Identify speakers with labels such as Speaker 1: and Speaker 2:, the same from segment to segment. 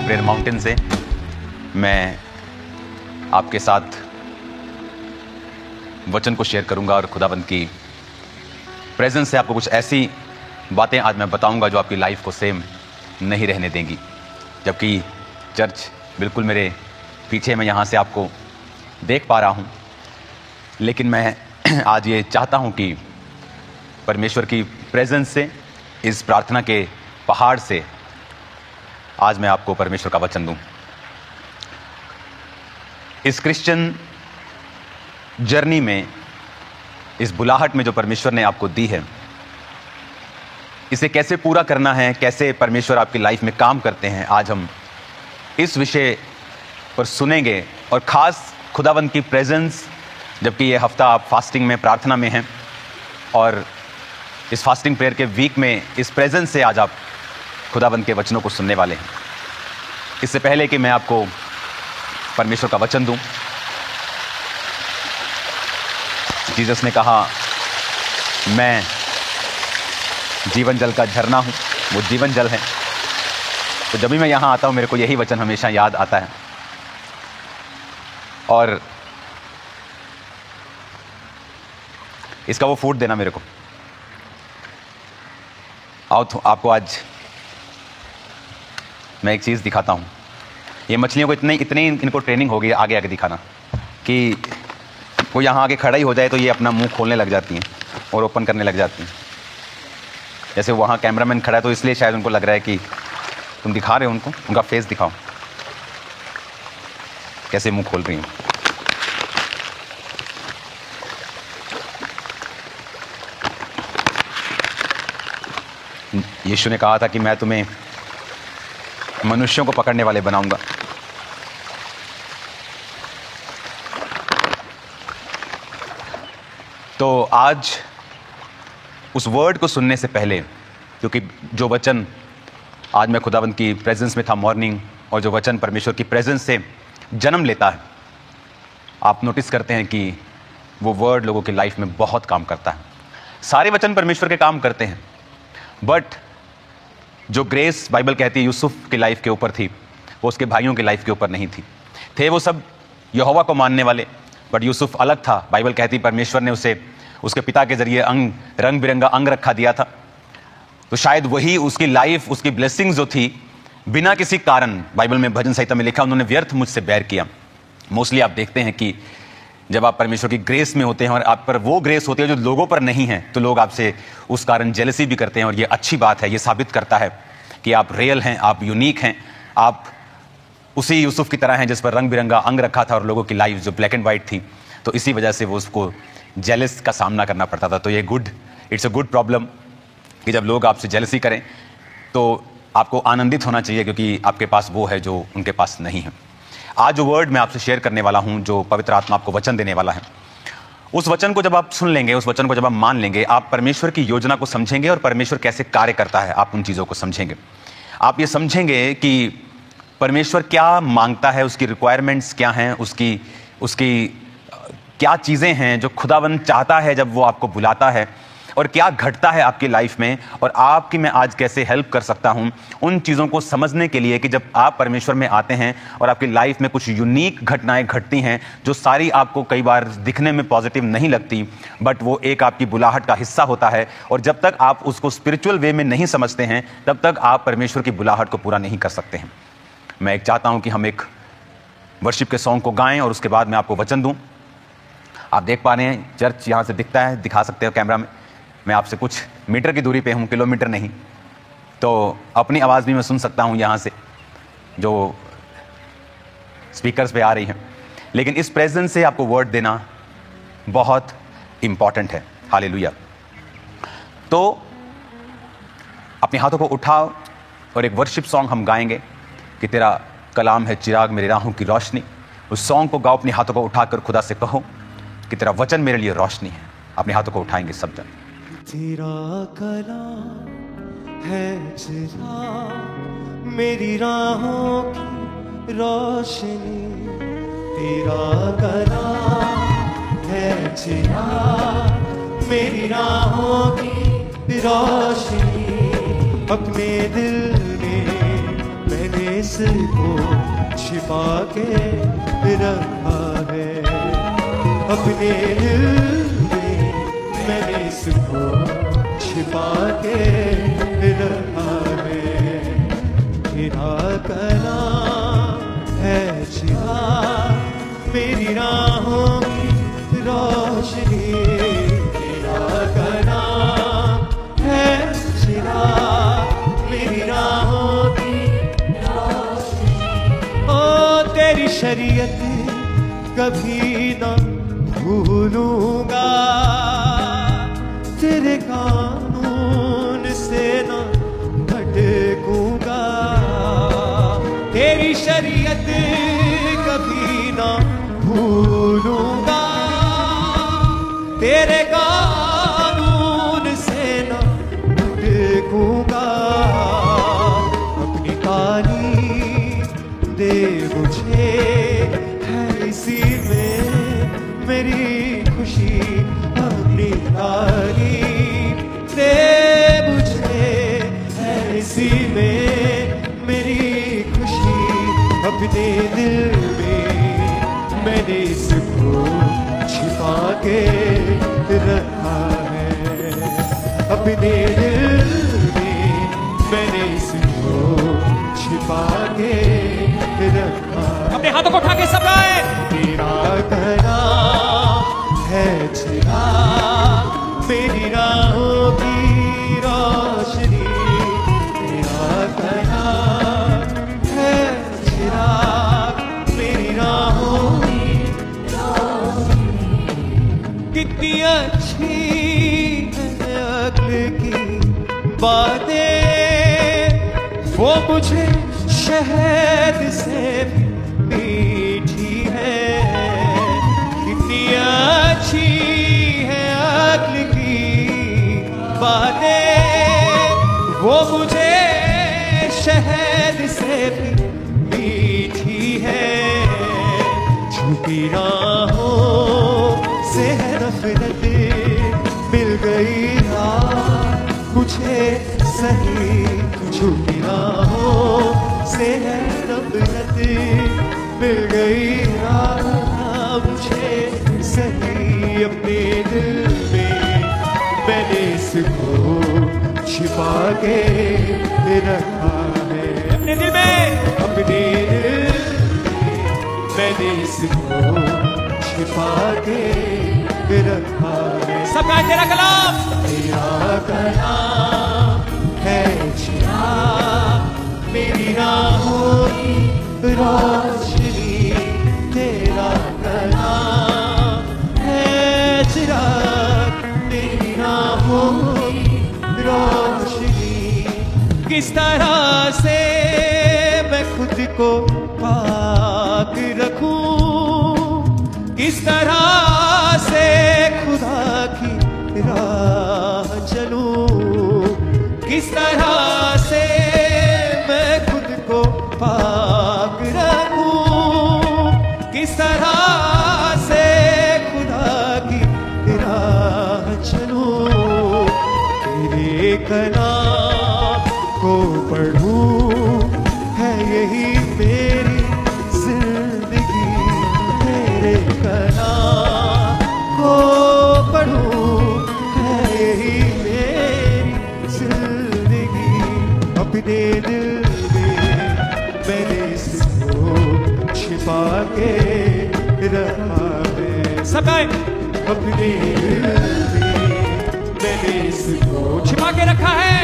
Speaker 1: Prayer mountain से मैं आपके साथ वचन को शेयर करूंगा और खुदाबंद की प्रेजेंस से आपको कुछ ऐसी बातें आज मैं बताऊंगा जो आपकी लाइफ को सेम नहीं रहने देंगी। जबकि चर्च बिल्कुल मेरे पीछे, मैं यहाँ से आपको देख पा रहा हूँ, लेकिन मैं आज ये चाहता हूँ कि परमेश्वर की प्रेजेंस से, इस प्रार्थना के पहाड़ से आज मैं आपको परमेश्वर का वचन दूं। इस क्रिश्चियन जर्नी में, इस बुलाहट में जो परमेश्वर ने आपको दी है, इसे कैसे पूरा करना है, कैसे परमेश्वर आपकी लाइफ में काम करते हैं, आज हम इस विषय पर सुनेंगे। और खास खुदावंद की प्रेजेंस, जबकि ये हफ्ता आप फास्टिंग में, प्रार्थना में हैं, और इस फास्टिंग प्रेयर के वीक में इस प्रेजेंस से आज आप खुदावंद के वचनों को सुनने वाले हैं। इससे पहले कि मैं आपको परमेश्वर का वचन दूं, जीसस ने कहा, मैं जीवन जल का झरना हूं, वो जीवन जल है। तो जब भी मैं यहां आता हूं, मेरे को यही वचन हमेशा याद आता है। और इसका वो फूड देना मेरे को। आओ तो आपको आज मैं एक चीज़ दिखाता हूँ। ये मछलियों को इतनी इनको ट्रेनिंग हो गई आगे आगे दिखाना, कि वो यहाँ आगे खड़ा ही हो जाए तो ये अपना मुंह खोलने लग जाती हैं और ओपन करने लग जाती हैं। जैसे वहाँ कैमरामैन खड़ा है तो इसलिए शायद उनको लग रहा है कि तुम दिखा रहे हो उनको, उनका फेस दिखाओ कैसे मुंह खोल रही हैं। यीशु ने कहा था कि मैं तुम्हें मनुष्यों को पकड़ने वाले बनाऊंगा। तो आज उस वर्ड को सुनने से पहले, क्योंकि जो वचन आज मैं खुदावंद की प्रेजेंस में था मॉर्निंग, और जो वचन परमेश्वर की प्रेजेंस से जन्म लेता है, आप नोटिस करते हैं कि वो वर्ड लोगों की लाइफ में बहुत काम करता है। सारे वचन परमेश्वर के काम करते हैं, बट जो ग्रेस बाइबल कहती है यूसुफ की लाइफ के ऊपर थी, वो उसके भाइयों की लाइफ के ऊपर नहीं थी। थे वो सब यहोवा को मानने वाले, बट यूसुफ अलग था। बाइबल कहती परमेश्वर ने उसे उसके पिता के जरिए रंग बिरंगा अंग रखा दिया था। तो शायद वही उसकी लाइफ, उसकी ब्लेसिंग्स जो थी, बिना किसी कारण, बाइबल में भजन संहिता में लिखा, उन्होंने व्यर्थ मुझसे बैर किया। मोस्टली आप देखते हैं कि जब आप परमेश्वर की ग्रेस में होते हैं और आप पर वो ग्रेस होती है जो लोगों पर नहीं है, तो लोग आपसे उस कारण जेलसी भी करते हैं। और ये अच्छी बात है, ये साबित करता है कि आप रियल हैं, आप यूनिक हैं, आप उसी यूसुफ की तरह हैं जिस पर रंग बिरंगा अंग रखा था और लोगों की लाइफ जो ब्लैक एंड वाइट थी, तो इसी वजह से वो उसको जेलस का सामना करना पड़ता था। तो ये इट्स अ गुड प्रॉब्लम कि जब लोग आपसे जेलसी करें तो आपको आनंदित होना चाहिए, क्योंकि आपके पास वो है जो उनके पास नहीं है। आज जो वर्ड मैं आपसे शेयर करने वाला हूं, जो पवित्र आत्मा आपको वचन देने वाला है, उस वचन को जब आप सुन लेंगे, उस वचन को जब आप मान लेंगे, आप परमेश्वर की योजना को समझेंगे और परमेश्वर कैसे कार्य करता है, आप उन चीज़ों को समझेंगे। आप ये समझेंगे कि परमेश्वर क्या मांगता है, उसकी रिक्वायरमेंट्स क्या हैं, उसकी क्या चीज़ें हैं जो खुदावंद चाहता है जब वो आपको बुलाता है, और क्या घटता है आपकी लाइफ में, और आपकी मैं आज कैसे हेल्प कर सकता हूं उन चीज़ों को समझने के लिए कि जब आप परमेश्वर में आते हैं और आपकी लाइफ में कुछ यूनिक घटनाएं घटती हैं जो सारी आपको कई बार दिखने में पॉजिटिव नहीं लगती, बट वो एक आपकी बुलाहट का हिस्सा होता है। और जब तक आप उसको स्पिरिचुअल वे में नहीं समझते हैं, तब तक आप परमेश्वर की बुलाहट को पूरा नहीं कर सकते हैं। मैं एक चाहता हूँ कि हम एक वर्शिप के सॉन्ग को गाएं और उसके बाद मैं आपको वचन दूँ। आप देख पा रहे हैं चर्च यहाँ से दिखता है, दिखा सकते हो कैमरा में। मैं आपसे कुछ मीटर की दूरी पे हूँ, किलोमीटर नहीं, तो अपनी आवाज़ भी मैं सुन सकता हूँ यहाँ से जो स्पीकर्स पे आ रही हैं। लेकिन इस प्रेजेंस से आपको वर्ड देना बहुत इंपॉर्टेंट है। हालेलुया। तो अपने हाथों को उठाओ और एक वर्शिप सॉन्ग हम गाएंगे कि तेरा कलाम है चिराग मेरी राहों की रोशनी। उस सॉन्ग को गाओ, अपने हाथों को उठाकर खुदा से कहो कि तेरा वचन मेरे लिए रोशनी है। अपने हाथों को उठाएंगे सब जन।
Speaker 2: तेरा कलाम है चिराग मेरी राहों की रोशनी, तेरा कलाम है चिराग मेरी राहों की रोशनी। अपने दिल में मैंने इसको छिपा के रखा है अपने दिल में, मैंने इसको छिपा के रखा है। तेरा कलाम है चिराग मेरी राहों की रोशनी, तेरा कलाम है चिराग मेरी राहों की रोशनी। ओ तेरी शरीयत कभी ना भूलूंगा, तेरे कानून से ना भटकूंगा, तेरी शरीयत कभी ना भूलूंगा, तेरे कानून से ना भटकूंगा। अपनी तालीम दे मुझे है इसी में मेरी खुशी, अपनी तालीम दे मुझे है इसी में मेरी खुशी। अपने दिल में मैंने इसको छिपा के रखा है, अपने दिल में मैंने इसको छिपा के रखा।
Speaker 3: अपने हाथों को उठा के सब गाए।
Speaker 2: तेरा कलाम है चिराग मेरी राहों की रोशनी, तेरा कलाम है चिराग मेरी राहों की रोशनी। कितनी अच्छी है अक्ल की बातें, वो मुझे शहद से मीठी है। कितनी अच्छी है अक्ल की बातें, वो मुझे शहद से मीठी है। झूठी राहों से है नफरत, मिल गई राह मुझे सही। झूठी राहों से है नफरत, मिल गई राह मुझे सही। अपने दिल में मैंने इसको छिपा के रखा है,
Speaker 3: अपने दिल में,
Speaker 2: अपने दिल में मैंने इसको छिपा के रखा है।
Speaker 3: सब गाए। तेरा कलाम,
Speaker 2: तेरा कलाम है चिराग मेरी राहों की रोशनी, तेरा कलाम है चिराग मेरी राहों की रोशनी। किस तरह से मैं खुद को पाक रखूं, किस तरह से खुदा की राह चलूं, किस तरह से मैं खुद को पाक रखूं, किस तरह से खुदा की राह चलूं। तेरे कलाम को पढ़ूं है यही मेरी जिंदगी, तेरे कलाम को पढ़ूं है यही मेरी जिंदगी। अपने दिल में मैंने इसको छिपा के रखा है।
Speaker 3: सब गाए।
Speaker 2: अपने दिल में मैंने इसको
Speaker 3: छिपा के रखा है।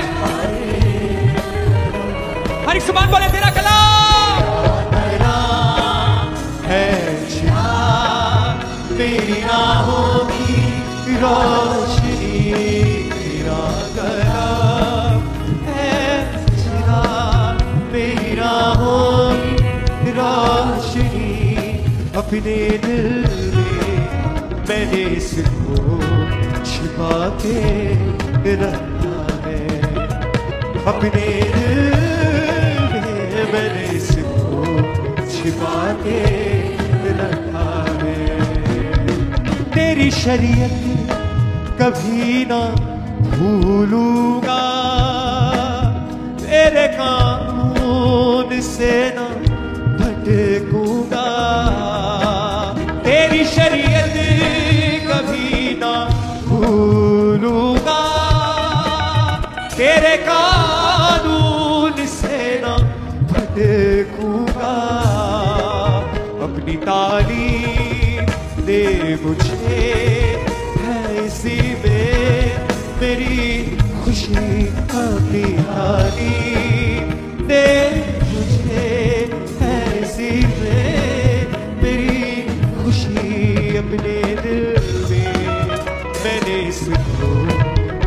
Speaker 3: हर एक जुबान बोले तेरा कलाम
Speaker 2: है चिराग मेरी राहों की रोशनी, तेरा कलाम है चिराग मेरी राहों की रोशनी। अपने दिल में मैंने इसको छिपा के रखा है, अपने दिल में मैंने इसको छिपा के रखा है। तेरी शरीयत कभी ना भूलूंगा, तेरे कानून से ना तेरे कानून से ना भटकूंगा। अपनी तालीम दे मुझे, है इसी में मेरी खुशी। अपनी तालीम दे मुझे, है इसी में मेरी खुशी। अपने दिल में मैंने इसको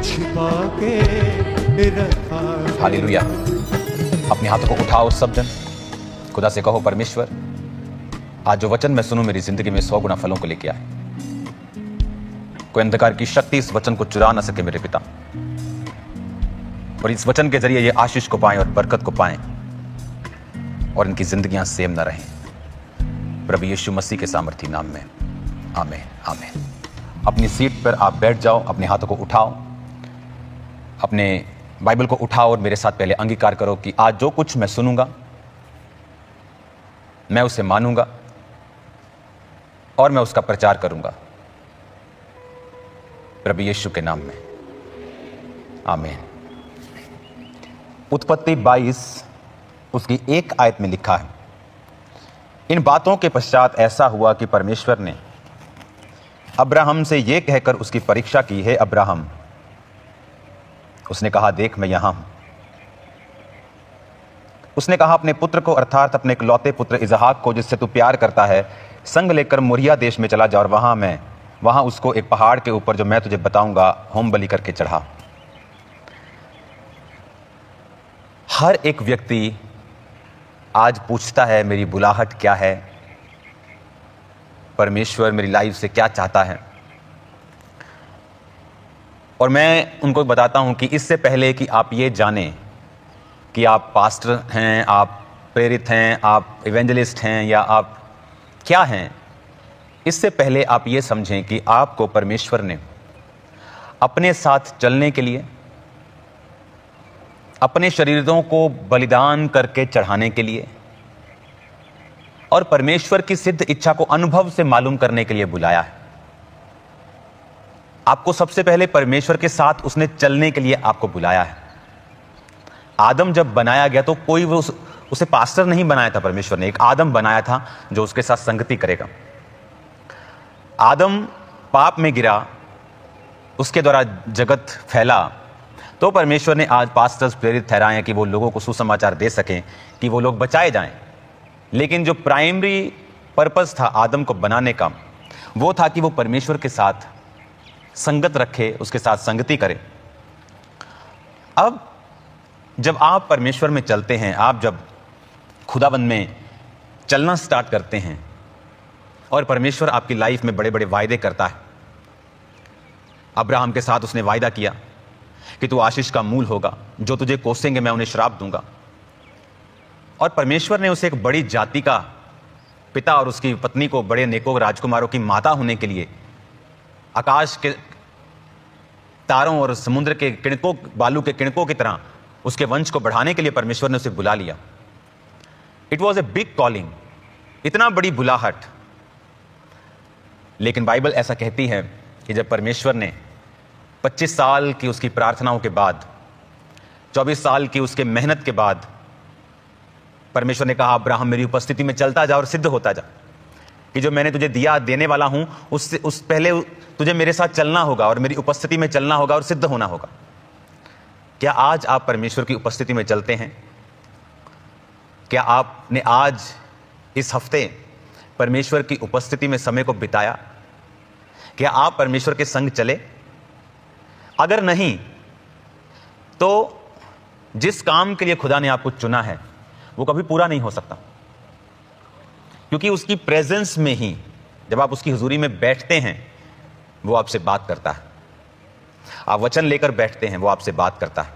Speaker 2: छिपा के रखा।
Speaker 1: हालेलुया। अपने हाथों को उठाओ सब जन, खुदा से कहो परमेश्वर आज जो वचन मैं सुनूं मेरी जिंदगी में 100 गुना फलों को लेके आए। कोई अंधकार की शक्ति इस वचन को चुरा ना सके मेरे पिता, और इस वचन के जरिए ये आशीष को पाएं और बरकत को पाएं और इनकी जिंदगियां सेम ना रहें। प्रभु यीशु मसीह के सामर्थी नाम में आमीन आमीन। अपनी सीट पर आप बैठ जाओ, अपने हाथों को उठाओ, अपने बाइबल को उठाओ और मेरे साथ पहले अंगीकार करो कि आज जो कुछ मैं सुनूंगा मैं उसे मानूंगा और मैं उसका प्रचार करूंगा प्रभु यीशु के नाम में आमीन। उत्पत्ति 22 उसकी 1 आयत में लिखा है, इन बातों के पश्चात ऐसा हुआ कि परमेश्वर ने अब्राहम से यह कहकर उसकी परीक्षा की, हे अब्राहम। उसने कहा, देख मैं यहां हूं। उसने कहा, अपने पुत्र को अर्थात अपने इकलौते पुत्र इसहाक को जिससे तू प्यार करता है संग लेकर मोरिया देश में चला जा और वहां उसको एक पहाड़ के ऊपर जो मैं तुझे बताऊंगा होम बलि करके चढ़ा। हर एक व्यक्ति आज पूछता है मेरी बुलाहट क्या है, परमेश्वर मेरी लाइफ से क्या चाहता है। और मैं उनको बताता हूं कि इससे पहले कि आप ये जानें कि आप पास्टर हैं, आप प्रेरित हैं, आप इवेंजलिस्ट हैं या आप क्या हैं, इससे पहले आप ये समझें कि आपको परमेश्वर ने अपने साथ चलने के लिए, अपने शरीरों को बलिदान करके चढ़ाने के लिए और परमेश्वर की सिद्ध इच्छा को अनुभव से मालूम करने के लिए बुलाया है। आपको सबसे पहले परमेश्वर के साथ उसने चलने के लिए आपको बुलाया है। आदम जब बनाया गया तो कोई उसे पास्टर नहीं बनाया था, परमेश्वर ने एक आदम बनाया था जो उसके साथ संगति करेगा। आदम पाप में गिरा, उसके द्वारा जगत फैला, तो परमेश्वर ने आज पास्टर्स प्रेरित ठहराए हैं कि वो लोगों को सुसमाचार दे सकें कि वो लोग बचाए जाएं। लेकिन जो प्राइमरी पर्पस था आदम को बनाने का, वो था कि वो परमेश्वर के साथ संगत रखे, उसके साथ संगति करे। अब जब आप परमेश्वर में चलते हैं, आप जब खुदाबंद में चलना स्टार्ट करते हैं और परमेश्वर आपकी लाइफ में बड़े बड़े वायदे करता है। अब्राहम के साथ उसने वायदा किया कि तू आशीष का मूल होगा, जो तुझे कोसेंगे मैं उन्हें श्राप दूंगा। और परमेश्वर ने उसे एक बड़ी जाति का पिता और उसकी पत्नी को बड़े नेकों राजकुमारों की माता होने के लिए आकाश के तारों और समुद्र के किणकों, बालू के किणकों की तरह उसके वंश को बढ़ाने के लिए परमेश्वर ने उसे बुला लिया। It was a big calling, इतना बड़ी बुलाहट। लेकिन बाइबल ऐसा कहती है कि जब परमेश्वर ने 25 साल की उसकी प्रार्थनाओं के बाद, 24 साल की उसके मेहनत के बाद परमेश्वर ने कहा, अब्राहम मेरी उपस्थिति में चलता जा और सिद्ध होता जा कि जो मैंने तुझे दिया देने वाला हूं उस पहले तुझे मेरे साथ चलना होगा और मेरी उपस्थिति में चलना होगा और सिद्ध होना होगा। क्या आज आप परमेश्वर की उपस्थिति में चलते हैं? क्या आपने आज इस हफ्ते परमेश्वर की उपस्थिति में समय को बिताया? क्या आप परमेश्वर के संग चले? अगर नहीं तो जिस काम के लिए खुदा ने आपको चुना है वो कभी पूरा नहीं हो सकता, क्योंकि उसकी प्रेजेंस में ही जब आप उसकी हुजूरी में बैठते हैं वो आपसे बात करता है। आप वचन लेकर बैठते हैं, वो आपसे बात करता है।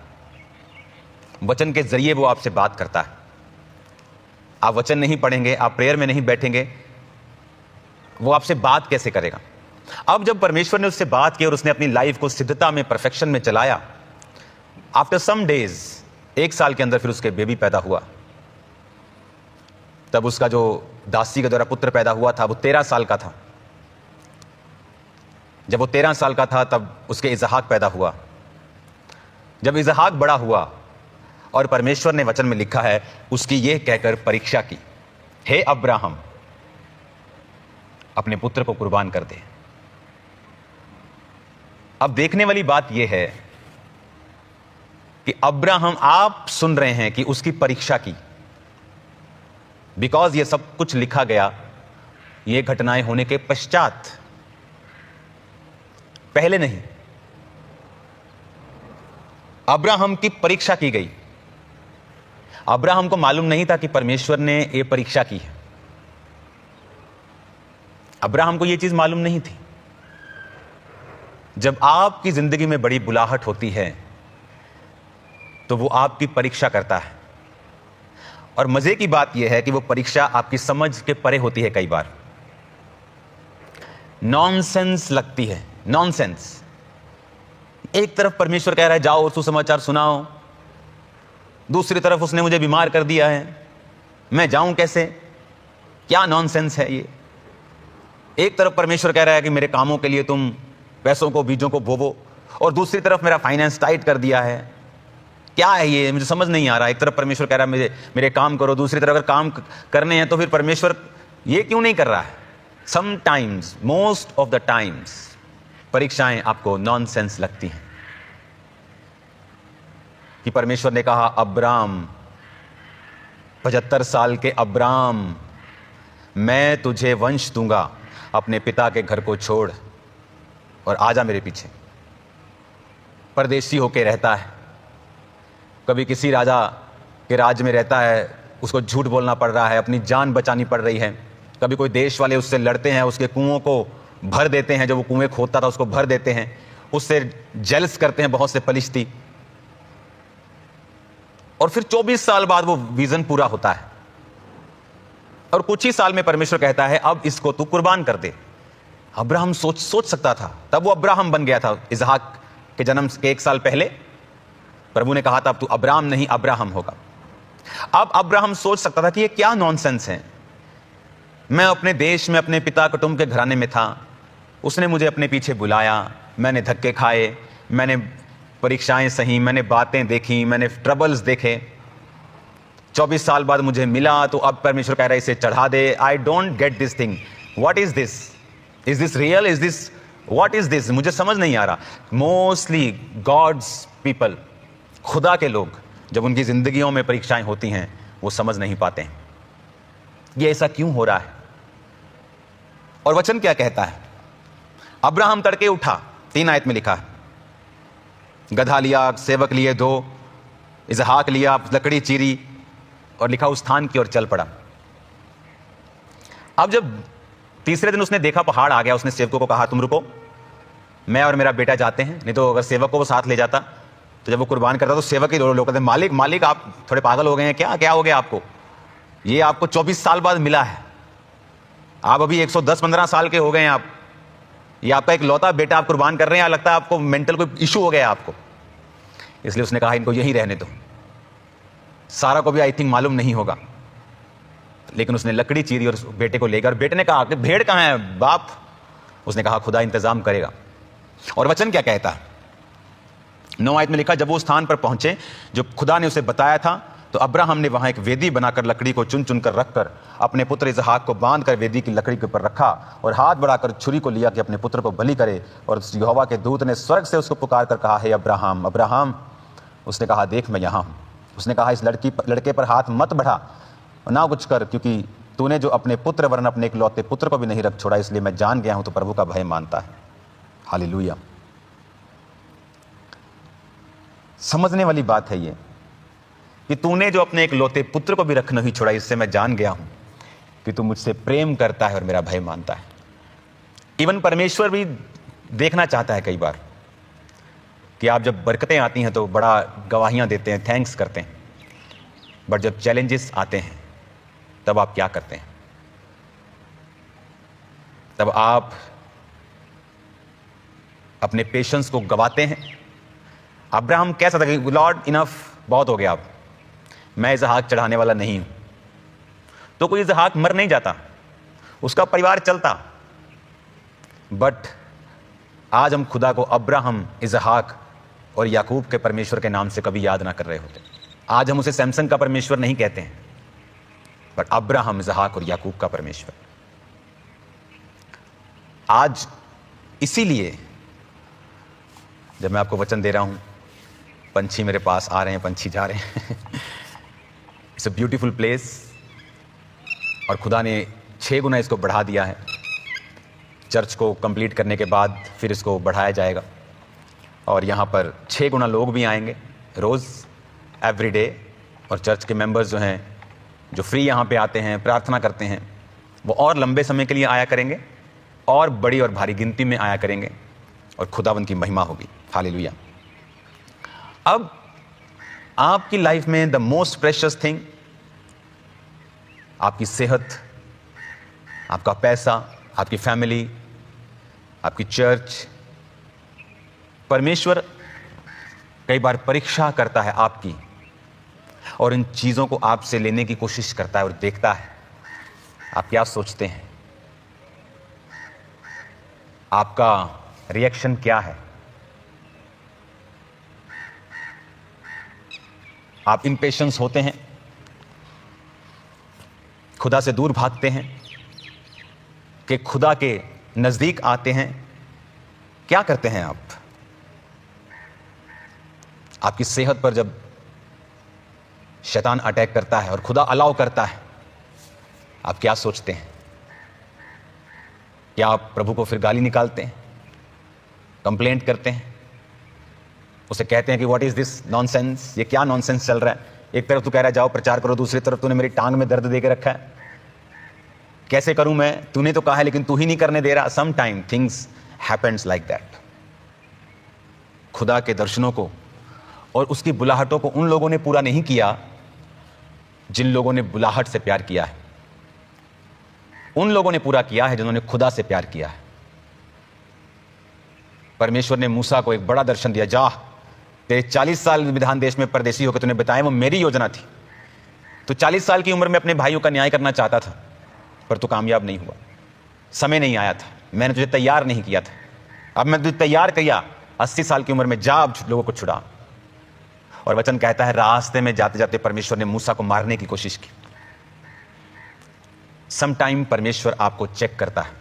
Speaker 1: वचन के जरिए वो आपसे बात करता है। आप वचन नहीं पढ़ेंगे, आप प्रेयर में नहीं बैठेंगे, वो आपसे बात कैसे करेगा? अब जब परमेश्वर ने उससे बात की और उसने अपनी लाइफ को सिद्धता में, परफेक्शन में चलाया, आफ्टर सम डेज, 1 साल के अंदर फिर उसके बेबी पैदा हुआ। तब उसका जो दासी के द्वारा पुत्र पैदा हुआ था वो 13 साल का था। जब वो 13 साल का था तब उसके इसहाक पैदा हुआ। जब इसहाक बड़ा हुआ और परमेश्वर ने वचन में लिखा है उसकी यह कहकर परीक्षा की, हे अब्राहम अपने पुत्र को कुर्बान कर दे। अब देखने वाली बात यह है कि अब्राहम, आप सुन रहे हैं कि उसकी परीक्षा की, बिकॉज ये सब कुछ लिखा गया ये घटनाएं होने के पश्चात, पहले नहीं। अब्राहम की परीक्षा की गई। अब्राहम को मालूम नहीं था कि परमेश्वर ने यह परीक्षा की है। अब्राहम को यह चीज मालूम नहीं थी। जब आपकी जिंदगी में बड़ी बुलाहट होती है तो वो आपकी परीक्षा करता है, और मजे की बात यह है कि वो परीक्षा आपकी समझ के परे होती है। कई बार नॉनसेंस लगती है, नॉनसेंस। एक तरफ परमेश्वर कह रहा है जाओ सुसमाचार सुनाओ, दूसरी तरफ उसने मुझे बीमार कर दिया है, मैं जाऊं कैसे? क्या नॉनसेंस है ये। एक तरफ परमेश्वर कह रहा है कि मेरे कामों के लिए तुम पैसों को, बीजों को बोवो, और दूसरी तरफ मेरा फाइनेंस टाइट कर दिया है। क्या है ये, मुझे समझ नहीं आ रहा। एक तरफ परमेश्वर कह रहा है मेरे काम करो, दूसरी तरफ अगर काम करने हैं तो फिर परमेश्वर ये क्यों नहीं कर रहा है? Sometimes, most of the times परीक्षाएं आपको नॉनसेंस लगती हैं। कि परमेश्वर ने कहा अब्राम, 75 साल के अब्राम, मैं तुझे वंश दूंगा, अपने पिता के घर को छोड़ और आजा मेरे पीछे। परदेशी होके रहता है, कभी किसी राजा के राज्य में रहता है, उसको झूठ बोलना पड़ रहा है, अपनी जान बचानी पड़ रही है। कभी कोई देश वाले उससे लड़ते हैं, उसके कुओं को भर देते हैं, जो वो कुएं खोदता था उसको भर देते हैं, उससे जेलस करते हैं बहुत से फलिश्ती, और फिर 24 साल बाद वो विजन पूरा होता है और कुछ ही साल में परमेश्वर कहता है अब इसको तू कुर्बान कर दे। अब्राहम सोच सकता था, तब वो अब्राहम बन गया था। इसहाक के जन्म के 1 साल पहले प्रभु ने कहा था अब तू अब्राम नहीं अब्राहम होगा। अब अब्राहम सोच सकता था कि ये क्या नॉनसेंस है। मैं अपने देश में अपने पिता कुटुंब के घराने में था, उसने मुझे अपने पीछे बुलाया, मैंने धक्के खाए, मैंने परीक्षाएं सही, मैंने बातें देखी, मैंने ट्रबल्स देखे। 24 साल बाद मुझे मिला तो अब परमेश्वर कह रहा है इसे चढ़ा दे। I don't get this thing, what is this, is this real, is this, what is this, मुझे समझ नहीं आ रहा। मोस्टली गॉड्स पीपल, खुदा के लोग, जब उनकी जिंदगियों में परीक्षाएं होती हैं वो समझ नहीं पाते हैं ये ऐसा क्यों हो रहा है। और वचन क्या कहता है? अब्राहम तड़के उठा, 3 आयत में लिखा है, गधा लिया, सेवक लिए 2, इसहाक लिया, लकड़ी चीरी, और लिखा उस स्थान की ओर चल पड़ा। अब जब तीसरे दिन उसने देखा पहाड़ आ गया, उसने सेवकों को कहा तुम रुको, मैं और मेरा बेटा जाते हैं। नहीं तो अगर सेवक को वो साथ ले जाता तो जब वो कुर्बान करता तो सेवक ही लोग कहते मालिक मालिक आप थोड़े पागल हो गए हैं क्या, क्या हो गया आपको? ये आपको 24 साल बाद मिला है, आप अभी 110-15 साल के हो गए हैं, आप ये आपका एक लौता बेटा आप कुर्बान कर रहे हैं, लगता है आपको मेंटल कोई इशू हो गया आपको। इसलिए उसने कहा इनको यहीं रहने दो। सारा को भी आई थिंक मालूम नहीं होगा, लेकिन उसने लकड़ी चीरी और बेटे को लेकर, बेटे ने कहा कि भेड़ कहां है बाप? उसने कहा खुदा इंतजाम करेगा। और वचन क्या कहता है? 9 आयत में लिखा जब वो स्थान पर पहुंचे जो खुदा ने उसे बताया था, तो अब्राहम ने वहां एक वेदी बनाकर लकड़ी को चुन चुन कर रखकर अपने पुत्र इसहाक को बांधकर वेदी की लकड़ी के ऊपर रखा और हाथ बढ़ाकर छुरी को लिया कि अपने पुत्र को बलि करे। और यहोवा के दूत ने स्वर्ग से उसको पुकार कर कहा, हे अब्राहम अब्राहम। उसने कहा देख मैं यहाँ हूँ। उसने कहा इस लड़के पर हाथ मत बढ़ा ना कुछ कर, क्योंकि तूने जो अपने पुत्र वरन अपने इकलौते पुत्र को भी नहीं रख छोड़ा, इसलिए मैं जान गया हूं तो प्रभु का भय मानता है। हालेलुया। समझने वाली बात है ये कि तूने जो अपने इकलौते पुत्र को भी रख नहीं छोड़ा, इससे मैं जान गया हूं कि तू मुझसे प्रेम करता है और मेरा भय मानता है। इवन परमेश्वर भी देखना चाहता है कई बार कि आप जब बरकतें आती हैं तो बड़ा गवाहियां देते हैं, थैंक्स करते हैं, बट जब चैलेंजेस आते हैं तब आप क्या करते हैं? तब आप अपने पेशेंस को गवाते हैं। अब्राहम कह सकता है कि लॉर्ड इनफ, बहुत हो गया, अब मैं इसहाक चढ़ाने वाला नहीं हूं। तो कोई इसहाक मर नहीं जाता, उसका परिवार चलता। बट आज हम खुदा को अब्राहम, इसहाक और याकूब के परमेश्वर के नाम से कभी याद ना कर रहे होते। आज हम उसे सैमसन का परमेश्वर नहीं कहते हैं, पर अब्राहम, इसहाक और याकूब का परमेश्वर। आज इसीलिए जब मैं आपको वचन दे रहा हूं, पंछी मेरे पास आ रहे हैं, पंछी जा रहे हैं। इट्स अ ब्यूटीफुल प्लेस, और खुदा ने 6 गुना इसको बढ़ा दिया है। चर्च को कंप्लीट करने के बाद फिर इसको बढ़ाया जाएगा, और यहाँ पर 6 गुना लोग भी आएंगे रोज़, एवरी डे। और चर्च के मेंबर्स जो हैं, जो फ्री यहाँ पे आते हैं, प्रार्थना करते हैं, वो और लंबे समय के लिए आया करेंगे, और बड़ी और भारी गिनती में आया करेंगे, और खुदावंद की महिमा होगी। हालेलुया। अब आपकी लाइफ में द मोस्ट प्रेशियस थिंग, आपकी सेहत, आपका पैसा, आपकी फैमिली, आपकी चर्च, परमेश्वर कई बार परीक्षा करता है आपकी, और इन चीज़ों को आपसे लेने की कोशिश करता है और देखता है आप क्या सोचते हैं, आपका रिएक्शन क्या है। आप इम्पेशेंस होते हैं, खुदा से दूर भागते हैं, कि खुदा के नज़दीक आते हैं। क्या करते हैं आप? आपकी सेहत पर जब शैतान अटैक करता है और खुदा अलाउ करता है, आप क्या सोचते हैं? क्या आप प्रभु को फिर गाली निकालते हैं, कंप्लेंट करते हैं, उसे कहते हैं कि व्हाट इज दिस नॉनसेंस, ये क्या नॉनसेंस चल रहा है? एक तरफ तू कह रहा है जाओ प्रचार करो, दूसरी तरफ तूने मेरी टांग में दर्द दे के रखा है, कैसे करूं मैं? तूने तो कहा है लेकिन तू ही नहीं करने दे रहा। Some time things happens like that. खुदा के दर्शनों को और उसकी बुलाहटों को उन लोगों ने पूरा नहीं किया जिन लोगों ने बुलाहट से प्यार किया है। उन लोगों ने पूरा किया है जिन्होंने खुदा से प्यार किया है। परमेश्वर ने मूसा को एक बड़ा दर्शन दिया, जा तेरे 40 साल विधान देश में परदेसी होकर तूने बताया, वो मेरी योजना थी। तो 40 साल की उम्र में अपने भाइयों का न्याय करना चाहता था, पर तू कामयाब नहीं हुआ, समय नहीं आया था, मैंने तुझे तैयार नहीं किया था। अब मैं तुझे तैयार किया, 80 साल की उम्र में जा अब लोगों को छुड़ा। और वचन कहता है रास्ते में जाते जाते परमेश्वर ने मूसा को मारने की कोशिश की। सम टाइम परमेश्वर आपको चेक करता है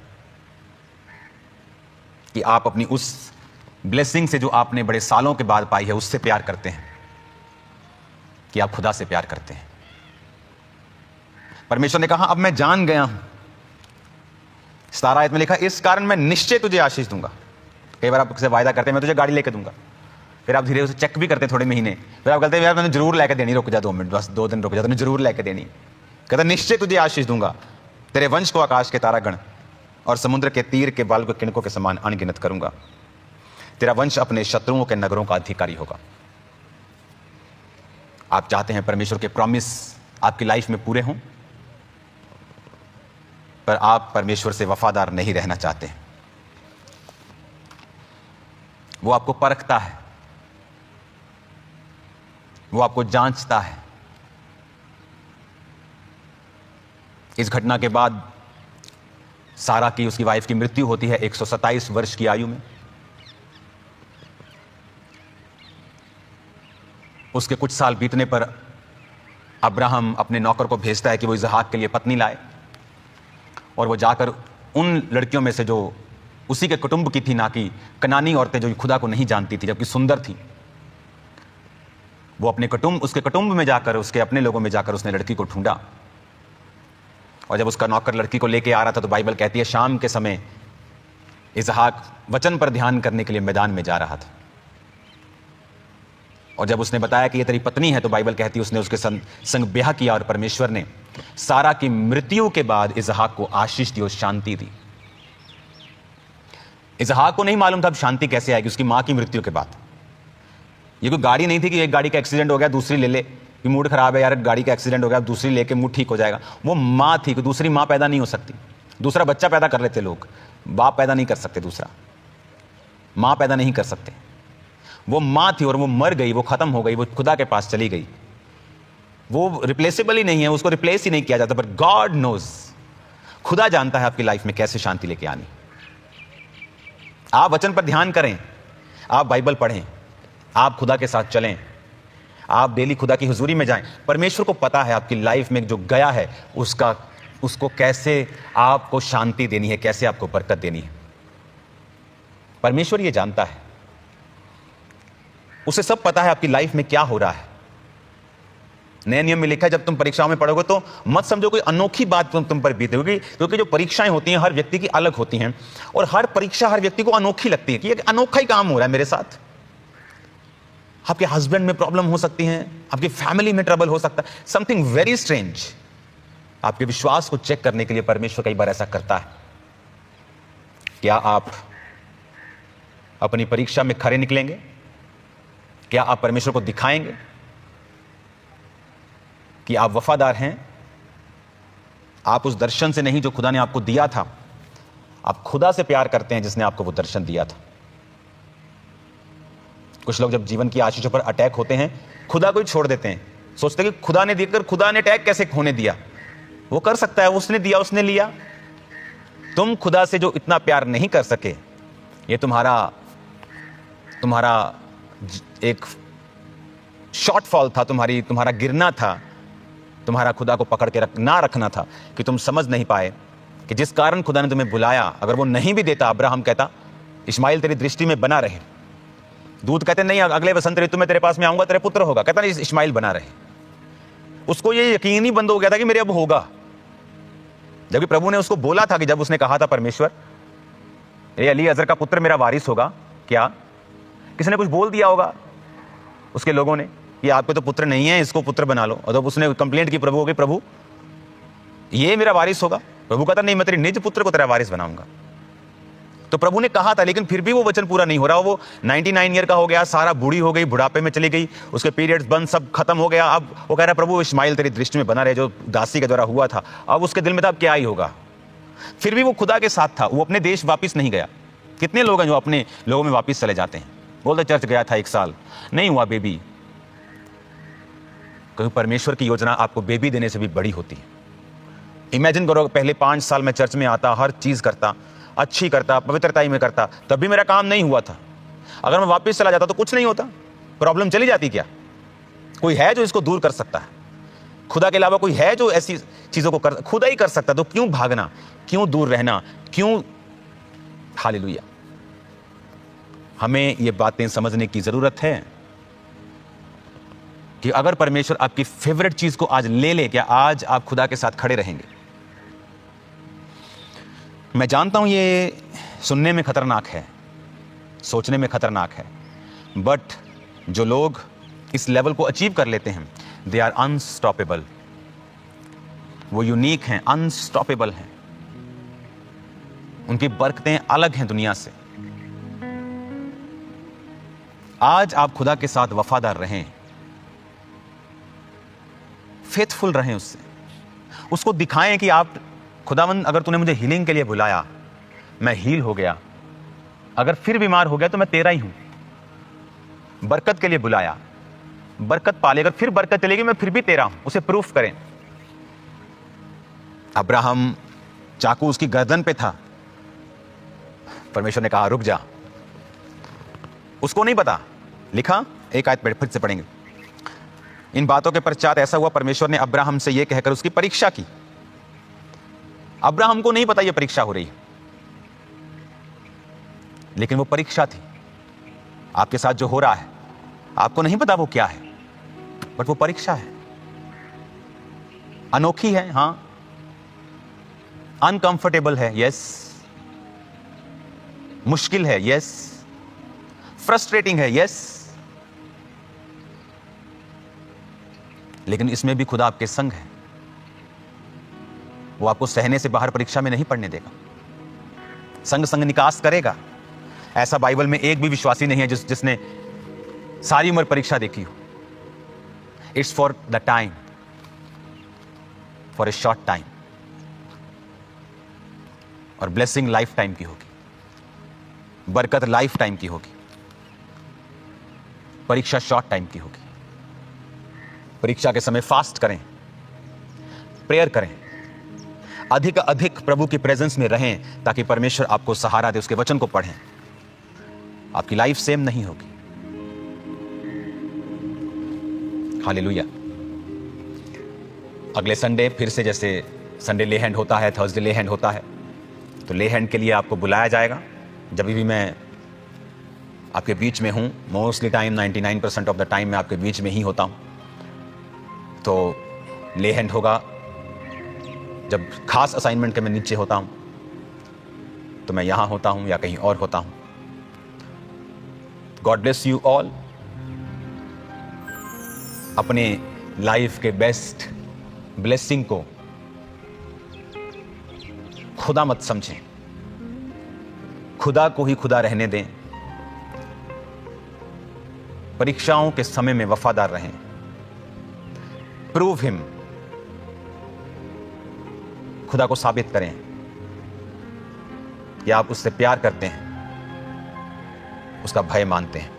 Speaker 1: कि आप अपनी उस ब्लेसिंग से जो आपने बड़े सालों के बाद पाई है उससे प्यार करते हैं कि आप खुदा से प्यार करते हैं। परमेश्वर ने कहा अब मैं जान गया हूं, 17 आयत में लिखा, इस कारण मैं निश्चय तुझे आशीष दूंगा। कई बार आप किसी वायदा करते हैं मैं तुझे गाड़ी लेके दूंगा, फिर आप धीरे उसे चेक भी करते हैं थोड़े महीने, फिर आप कहते हैं यार मैंने जरूर लेके देनी, रुक जा 2 मिनट, बस 2 दिन रुक जा, तूने जरूर लेके देनी। कहता निश्चय तुझे आशीष दूंगा, तेरे वंश को आकाश के तारागण और समुद्र के तीर के बाल को किणकों के समान अनगिनत करूंगा। तेरा वंश अपने शत्रुओं के नगरों का अधिकारी होगा। आप चाहते हैं परमेश्वर के प्रॉमिस आपकी लाइफ में पूरे हों, पर आप परमेश्वर से वफादार नहीं रहना चाहते। वो आपको परखता है, वो आपको जांचता है। इस घटना के बाद सारा की, उसकी वाइफ की मृत्यु होती है 127 वर्ष की आयु में। उसके कुछ साल बीतने पर अब्राहम अपने नौकर को भेजता है कि वो इसहाक के लिए पत्नी लाए, और वो जाकर उन लड़कियों में से जो उसी के कुटुंब की थी, ना कि कनानी औरतें जो खुदा को नहीं जानती थी जबकि सुंदर थी, वो अपने उसके कुटुंब में जाकर, उसके अपने लोगों में जाकर उसने लड़की को ढूंढा। और जब उसका नौकर लड़की को लेके आ रहा था तो बाइबल कहती है शाम के समय इसहाक वचन पर ध्यान करने के लिए मैदान में जा रहा था। और जब उसने बताया कि ये तेरी पत्नी है तो बाइबल कहती है उसने उसके संग ब्याह किया, और परमेश्वर ने सारा की मृत्यु के बाद इसहाक को आशीष दी और शांति दी। इसहाक को नहीं मालूम था अब शांति कैसे आएगी उसकी मां की मृत्यु के बाद। ये कोई गाड़ी नहीं थी कि एक गाड़ी का एक्सीडेंट हो गया दूसरी ले ले, कि मूड खराब है यार गाड़ी का एक्सीडेंट हो गया दूसरी लेके मूड ठीक हो जाएगा। वो मां थी, कि दूसरी मां पैदा नहीं हो सकती। दूसरा बच्चा पैदा कर लेते लोग, बाप पैदा नहीं कर सकते, दूसरा मां पैदा नहीं कर सकते। वो मां थी और वो मर गई, वो खत्म हो गई, वो खुदा के पास चली गई। वो रिप्लेसेबल ही नहीं है, उसको रिप्लेस ही नहीं किया जाता। बट गॉड नोज, खुदा जानता है आपकी लाइफ में कैसे शांति लेके आनी। आप वचन पर ध्यान करें, आप बाइबल पढ़ें, आप खुदा के साथ चलें, आप डेली खुदा की हुजूरी में जाएं। परमेश्वर को पता है आपकी लाइफ में जो गया है उसको कैसे आपको शांति देनी है, कैसे आपको बरकत देनी है। परमेश्वर ये जानता है, उसे सब पता है आपकी लाइफ में क्या हो रहा है। नए नियम में लिखा है, जब तुम परीक्षाओं में पढ़ोगे तो मत समझो कोई अनोखी बात तुम पर बीते होगी, क्योंकि जो परीक्षाएं होती हैं हर व्यक्ति की अलग होती हैं और हर परीक्षा हर व्यक्ति को अनोखी लगती है कि एक अनोखा ही काम हो रहा है मेरे साथ। आपके हस्बैंड में प्रॉब्लम हो सकती है, आपकी फैमिली में ट्रबल हो सकता है, समथिंग वेरी स्ट्रेंज। आपके विश्वास को चेक करने के लिए परमेश्वर कई बार ऐसा करता है। क्या आप अपनी परीक्षा में खरे निकलेंगे? क्या आप परमेश्वर को दिखाएंगे कि आप वफादार हैं? आप उस दर्शन से नहीं जो खुदा ने आपको दिया था, आप खुदा से प्यार करते हैं जिसने आपको वो दर्शन दिया था। कुछ लोग जब जीवन की आशीषों पर अटैक होते हैं खुदा को ही छोड़ देते हैं, सोचते हैं कि खुदा ने देकर खुदा ने अटैक कैसे होने दिया। वो कर सकता है, उसने दिया, उसने लिया। तुम खुदा से जो इतना प्यार नहीं कर सके, ये तुम्हारा एक शॉर्टफॉल था, तुम्हारा गिरना था, तुम्हारा खुदा को पकड़ के ना रखना था कि तुम समझ नहीं पाए कि जिस कारण खुदा ने तुम्हें बुलाया, अगर वो नहीं भी देता, अब्राहम कहता इस्माइल तेरी दृष्टि में बना रहे। दूत कहते नहीं, अगले वसंत ऋतु में तेरे पास में आऊंगा, तेरे पुत्र होगा। कहता नहीं, इस्माइल बना रहे। उसको ये यकीन ही बंद हो गया था कि मेरे अब होगा, जबकि प्रभु ने उसको बोला था कि जब उसने कहा था परमेश्वर ये अलीअज़र का पुत्र मेरा वारिस होगा, क्या किसी ने कुछ बोल दिया होगा उसके लोगों ने कि आपके तो पुत्र नहीं है, इसको पुत्र बना लो। और जब उसने कंप्लेंट की प्रभु हो गई, प्रभु ये मेरा वारिस होगा, प्रभु कहता नहीं, मैं तेरे निज पुत्र को तेरा वारिस बनाऊंगा। तो प्रभु ने कहा था, लेकिन फिर भी वो वचन पूरा नहीं हो रहा। वो 99 ईयर का हो गया, सारा बूढ़ी हो गई, बुढ़ापे में चली गई, उसके पीरियड्स बंद, सब खत्म हो गया। अब वो कह रहा है प्रभु इस्माइल तेरी दृष्टि में बना रहे, जो दासी के द्वारा हुआ था। अब उसके दिल में था अब क्या ही होगा। फिर भी वो खुदा के साथ था, वो अपने देश वापिस नहीं गया। कितने लोग हैं जो अपने लोगों में वापिस चले जाते हैं, बोलते चर्च गया था 1 साल, नहीं हुआ बेबी। क्योंकि परमेश्वर की योजना आपको बेबी देने से भी बड़ी होती है। इमेजिन करो, पहले 5 साल मैं चर्च में आता, हर चीज करता, अच्छी करता, पवित्रता में करता, तब भी मेरा काम नहीं हुआ था। अगर मैं वापस चला जाता तो कुछ नहीं होता, प्रॉब्लम चली जाती। क्या कोई है जो इसको दूर कर सकता है? खुदा के अलावा कोई है जो ऐसी चीजों को खुदा ही कर सकता। तो क्यों भागना, क्यों दूर रहना, क्यों? हालेलुया। हमें ये बातें समझने की जरूरत है कि अगर परमेश्वर आपकी फेवरेट चीज को आज ले ले, क्या आज आप खुदा के साथ खड़े रहेंगे? मैं जानता हूं ये सुनने में खतरनाक है, सोचने में खतरनाक है, बट जो लोग इस लेवल को अचीव कर लेते हैं, दे आर अनस्टॉपेबल। वो यूनिक हैं, अनस्टॉपेबल हैं। उनकी बरकतें अलग हैं दुनिया से। आज आप खुदा के साथ वफादार रहें, फेथफुल रहें उससे, उसको दिखाएं कि आप खुदावंद, अगर तूने मुझे हीलिंग के लिए बुलाया, मैं हील हो गया। अगर फिर बीमार हो गया तो मैं तेरा ही हूं। बरकत के लिए बुलाया, बरकत पाले, अगर फिर बरकत चलेगी मैं फिर भी तेरा हूं। उसे प्रूफ करें। अब्राहम, चाकू उसकी गर्दन पे था, परमेश्वर ने कहा रुक जा। उसको नहीं पता, लिखा एक आयत फिर से पढ़ेंगे। इन बातों के पश्चात ऐसा हुआ, परमेश्वर ने अब्राहम से यह कहकर उसकी परीक्षा की। अब्राहम को नहीं पता यह परीक्षा हो रही है, लेकिन वो परीक्षा थी। आपके साथ जो हो रहा है आपको नहीं पता वो क्या है, बट वो परीक्षा है। अनोखी है, हां, अनकंफर्टेबल है, यस, मुश्किल है, यस, फ्रस्ट्रेटिंग है, यस, लेकिन इसमें भी खुदा आपके संग है। वो आपको सहने से बाहर परीक्षा में नहीं पढ़ने देगा, संग संग निकास करेगा। ऐसा बाइबल में एक भी विश्वासी नहीं है जिसने सारी उम्र परीक्षा देखी हो। It's for the time, for a short time, और ब्लेसिंग लाइफ टाइम की होगी, बरकत लाइफ टाइम की होगी, परीक्षा शॉर्ट टाइम की होगी। परीक्षा के समय फास्ट करें, प्रेयर करें, अधिक अधिक प्रभु की प्रेजेंस में रहें, ताकि परमेश्वर आपको सहारा दे। उसके वचन को पढ़ें, आपकी लाइफ सेम नहीं होगी। हालेलुया। अगले संडे फिर से, जैसे संडे ले हैंड होता है, थर्सडे ले हैंड होता है, तो ले हैंड के लिए आपको बुलाया जाएगा। जब भी मैं आपके बीच में हूँ, mostly time 99% of the time मैं आपके बीच में ही होता हूँ। तो ले हैंड होगा। जब खास असाइनमेंट के मैं नीचे होता हूँ तो मैं यहाँ होता हूँ या कहीं और होता हूँ। God bless you all. अपने लाइफ के बेस्ट ब्लेसिंग को खुदा मत समझें, खुदा को ही खुदा रहने दें। परीक्षाओं के समय में वफादार रहें। Prove him. खुदा को साबित करें कि आप उससे प्यार करते हैं, उसका भय मानते हैं।